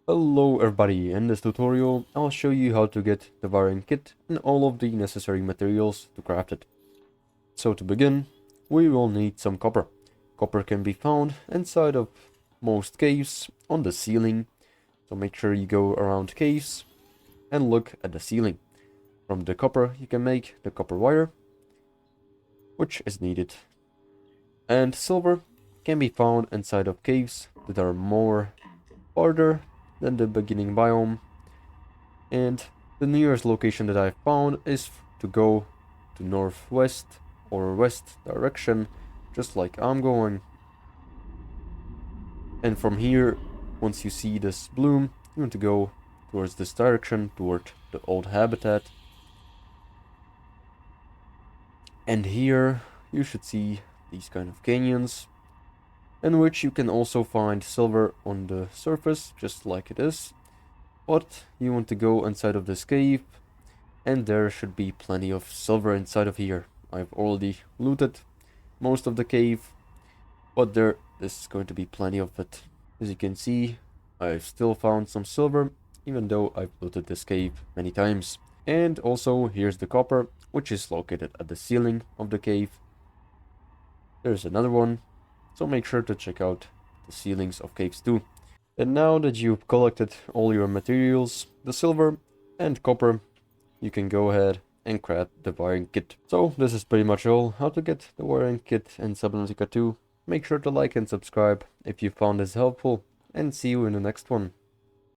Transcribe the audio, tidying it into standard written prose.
Hello everybody, in this tutorial I'll show you how to get the wiring kit and all of the necessary materials to craft it. So to begin, we will need some copper. Copper can be found inside of most caves on the ceiling, so make sure you go around caves and look at the ceiling. From the copper you can make the copper wire, which is needed. And silver can be found inside of caves that are more farther than the beginning biome, and the nearest location that I found is to go to northwest or west direction, just like I'm going. And from here, once you see this bloom, you want to go towards this direction, toward the old habitat. And here you should see these kind of canyons, in which you can also find silver on the surface, just like it is. But you want to go inside of this cave, and there should be plenty of silver inside of here. I've already looted most of the cave, but there is going to be plenty of it. As you can see, I've still found some silver, even though I've looted this cave many times. And also, here's the copper, which is located at the ceiling of the cave. There's another one, so make sure to check out the ceilings of caves too. And now that you've collected all your materials, the silver and copper, you can go ahead and craft the wiring kit. So this is pretty much all how to get the wiring kit in Subnautica 2. Make sure to like and subscribe if you found this helpful, and see you in the next one.